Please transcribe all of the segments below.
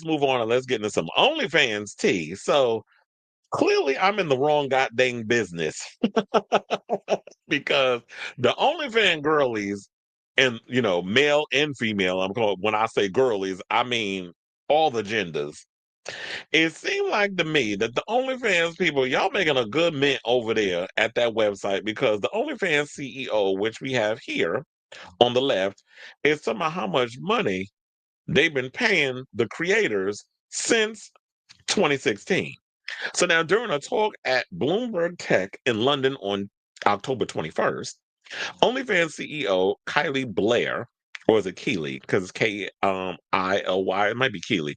move on and let's get into some OnlyFans tea. So clearly I'm in the wrong goddamn business because the OnlyFans girlies and male and female, I'm calling when I say girlies, I mean all the genders. It seemed like to me that the OnlyFans people, y'all making a good mint over there at that website because the OnlyFans CEO, which we have here on the left, is talking about how much money they've been paying the creators since 2016. So now, during a talk at Bloomberg Tech in London on October 21st, OnlyFans CEO Kylie Blair, or is it Keely? Because it's K-I-L-Y. It might be Keely.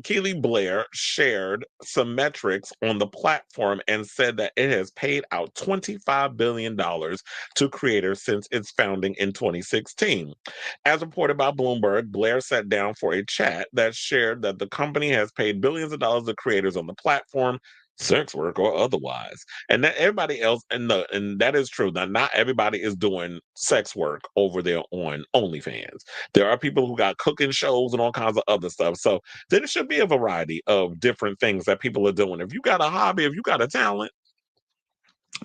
Keely Blair shared some metrics on the platform and said that it has paid out $25 billion to creators since its founding in 2016. As reported by Bloomberg, Blair sat down for a chat that shared that the company has paid billions of dollars to creators on the platform, sex work or otherwise, and that everybody else and that is true. Now, not everybody is doing sex work over there on OnlyFans. There are people who got cooking shows and all kinds of other stuff. So there should be a variety of different things that people are doing. If you got a hobby, if you got a talent,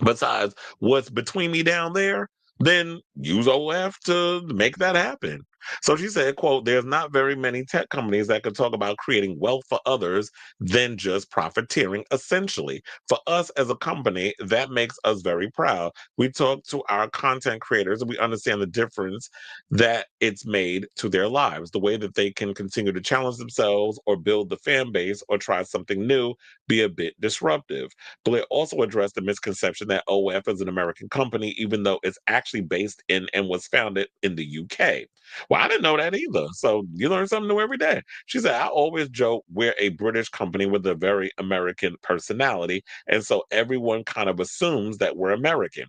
besides what's between me down there, then use OF to make that happen. So she said, quote, there's not very many tech companies that can talk about creating wealth for others than just profiteering, essentially. For us as a company, that makes us very proud. We talk to our content creators and we understand the difference that it's made to their lives, the way that they can continue to challenge themselves or build the fan base or try something new, be a bit disruptive. Blair also addressed the misconception that OF is an American company, even though it's actually based in and was founded in the UK. Well, I didn't know that either. So you learn something new every day. She said, I always joke we're a British company with a very American personality. And so everyone kind of assumes that we're American,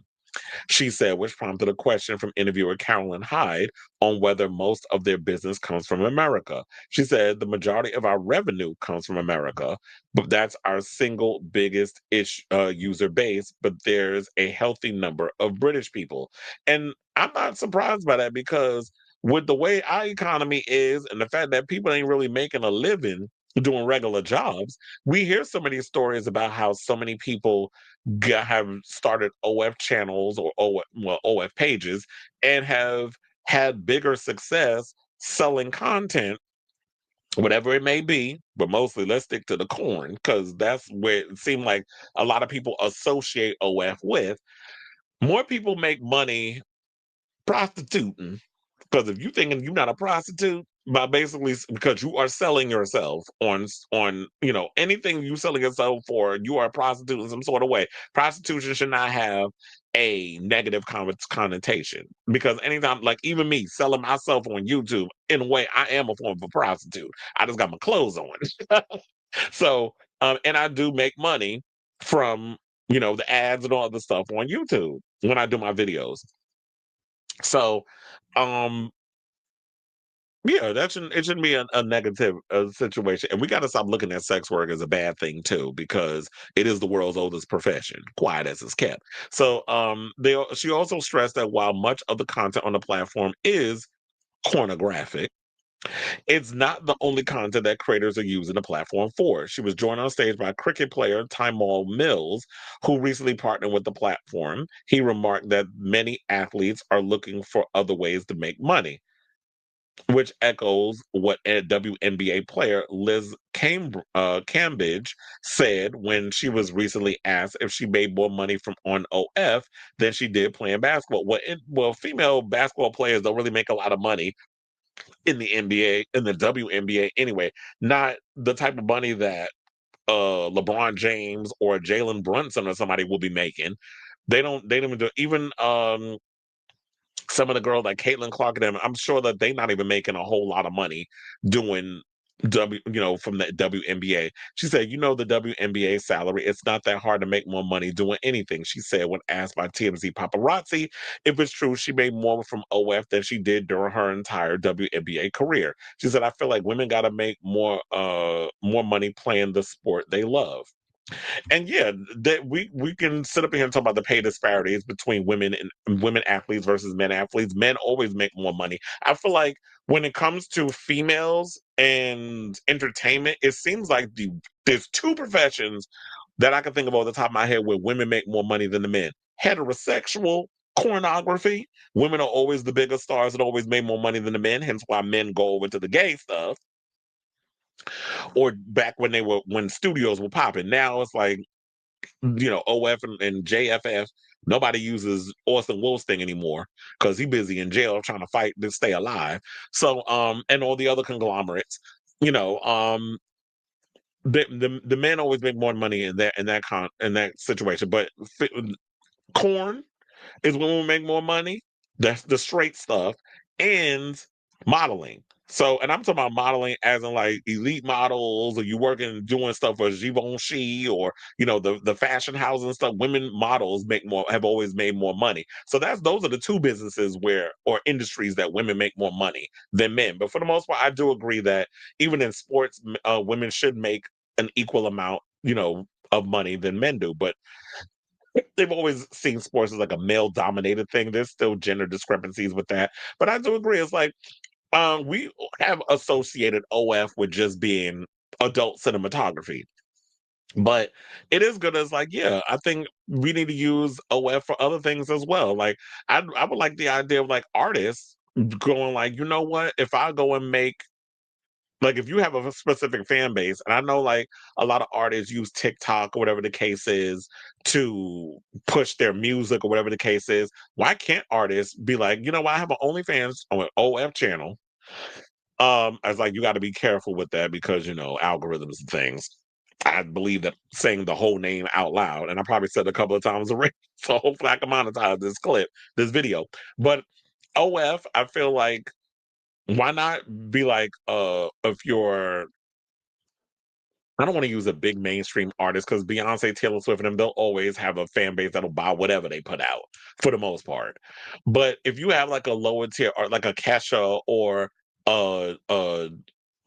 she said, which prompted a question from interviewer Carolyn Hyde on whether most of their business comes from America. She said, the majority of our revenue comes from America, but that's our single biggest user base. But there's a healthy number of British people. And I'm not surprised by that because with the way our economy is and the fact that people ain't really making a living doing regular jobs, we hear so many stories about how so many people have started OF channels or OF pages and have had bigger success selling content, whatever it may be. But mostly, let's stick to the corn because that's where it seemed like a lot of people associate OF with. More people make money prostituting because if you thinking you're not a prostitute, by basically because you are selling yourself on anything you selling yourself for, you are a prostitute in some sort of way. Prostitution should not have a negative connotation because anytime, like even me selling myself on YouTube, in a way, I am a form of a prostitute. I just got my clothes on. So, and I do make money from the ads and all the stuff on YouTube when I do my videos. So, um, yeah, it shouldn't be a negative situation, and we got to stop looking at sex work as a bad thing too, because it is the world's oldest profession, quiet as it's kept. So, she also stressed that while much of the content on the platform is pornographic, it's not the only content that creators are using the platform for. She was joined on stage by cricket player Tymal Mills, who recently partnered with the platform. He remarked that many athletes are looking for other ways to make money, which echoes what a WNBA player Liz Cambridge said when she was recently asked if she made more money from on OF than she did playing basketball. Well, female basketball players don't really make a lot of money in the NBA, in the WNBA anyway. Not the type of money that LeBron James or Jalen Brunson or somebody will be making. They don't even do even some of the girls like Caitlin Clark and them, I'm sure that they're not even making a whole lot of money doing from the WNBA. She said, the WNBA salary, it's not that hard to make more money doing anything. She said when asked by TMZ Paparazzi if it's true she made more from OF than she did during her entire WNBA career. She said, I feel like women gotta make more money playing the sport they love. And yeah, that we can sit up here and talk about the pay disparities between women and women athletes versus men athletes. Men always make more money. I feel like when it comes to females and entertainment, it seems like there's two professions that I can think of off the top of my head where women make more money than the men. Heterosexual pornography. Women are always the bigger stars and always made more money than the men, hence why men go over to the gay stuff. Or back when when studios were popping. Now it's like, OF and JFF, nobody uses Orson Welles thing anymore because he's busy in jail trying to fight to stay alive. So, and all the other conglomerates, you know, the men always make more money in that situation. But corn is when we make more money. That's the straight stuff and modeling. So, and I'm talking about modeling as in like elite models, or you working doing stuff for Givenchy or the fashion houses and stuff. Women models have always made more money. So those are the two businesses or industries that women make more money than men. But for the most part, I do agree that even in sports, women should make an equal amount, of money than men do. But they've always seen sports as like a male dominated thing. There's still gender discrepancies with that. But I do agree. It's like we have associated OF with just being adult cinematography. But it is good as like, yeah, I think we need to use OF for other things as well. Like I would like the idea of like artists going like, you know what, if I go and make like if you have a specific fan base, and I know like a lot of artists use TikTok or whatever the case is to push their music or whatever the case is, why can't artists be like, you know what, I have an OnlyFans on an OF channel. As like you got to be careful with that because algorithms and things. I believe that saying the whole name out loud, and I probably said it a couple of times already. So hopefully I can monetize this video. But OF, I feel like why not be like if you're I don't want to use a big mainstream artist because Beyonce, Taylor Swift, and them, they'll always have a fan base that'll buy whatever they put out for the most part. But if you have like a lower tier or like a Kesha uh uh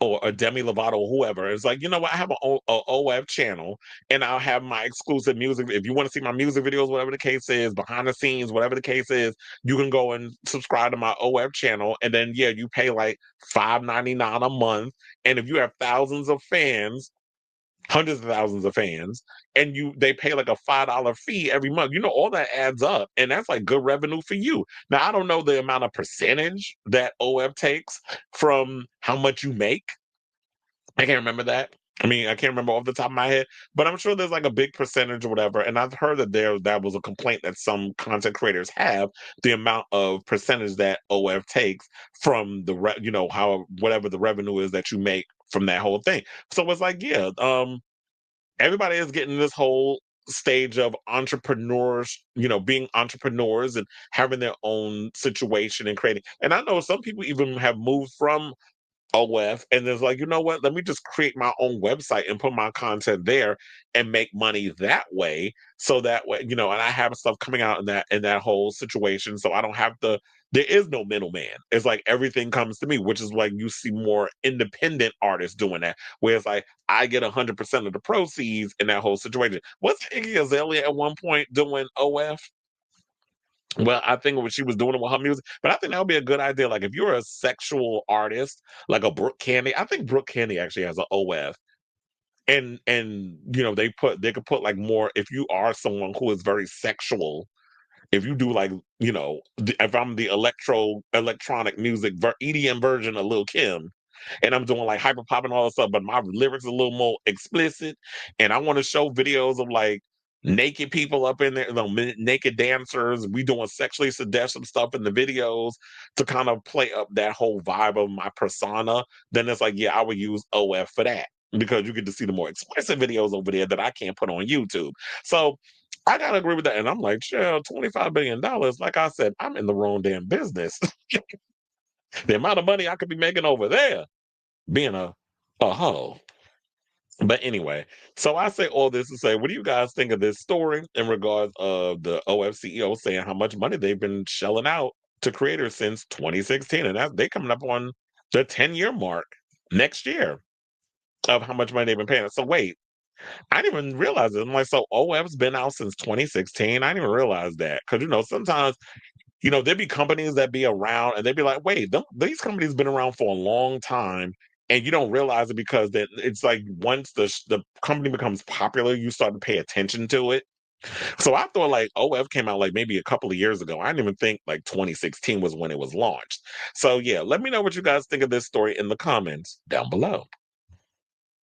or a Demi Lovato or whoever, it's like, you know what, I have a OF channel and I'll have my exclusive music. If you want to see my music videos, whatever the case is, behind the scenes, whatever the case is, you can go and subscribe to my OF channel. And then yeah, you pay like $5.99 a month. And if you have thousands of fans, hundreds of thousands of fans, and they pay like a $5 fee every month. All that adds up, and that's like good revenue for you. Now, I don't know the amount of percentage that OF takes from how much you make. I can't remember that. I mean, I can't remember off the top of my head, but I'm sure there's like a big percentage or whatever. And I've heard that was a complaint that some content creators have, the amount of percentage that OF takes from how whatever the revenue is that you make from that whole thing. So it's like, yeah, everybody is getting this whole stage of entrepreneurs, being entrepreneurs and having their own situation and creating. And I know some people even have moved from OF and there's like, you know what, let me just create my own website and put my content there and make money that way. So that way, and I have stuff coming out in that whole situation. So I don't have to there is no middleman. It's like everything comes to me, which is like you see more independent artists doing that, where it's like I get 100% of the proceeds in that whole situation. Was Iggy Azalea at one point doing OF? Well, I think what she was doing with her music, but I think that would be a good idea. Like if you're a sexual artist, like a Brooke Candy, I think Brooke Candy actually has an OF. And they could put like more if you are someone who is very sexual, if you do like, if I'm the electronic music EDM version of Lil Kim, and I'm doing like hyper pop and all that stuff, but my lyrics are a little more explicit, and I want to show videos of like naked people up in there, naked dancers. We doing sexually suggestive stuff in the videos to kind of play up that whole vibe of my persona. Then it's like, yeah, I would use OF for that because you get to see the more explicit videos over there that I can't put on YouTube. So I gotta agree with that. And I'm like, chill, $25 billion. Like I said, I'm in the wrong damn business. The amount of money I could be making over there being a hoe. But anyway, so I say all this to say, what do you guys think of this story in regards of the OF CEO saying how much money they've been shelling out to creators since 2016? And they coming up on the 10-year mark next year of how much money they've been paying. So wait, I didn't even realize it. I'm like, so OF's been out since 2016. I didn't even realize that because sometimes there'd be companies that be around and they'd be like, wait, these companies been around for a long time. And you don't realize it because then it's like once the company becomes popular, you start to pay attention to it. So I thought like OF came out like maybe a couple of years ago. I didn't even think like 2016 was when it was launched. So yeah, let me know what you guys think of this story in the comments down below.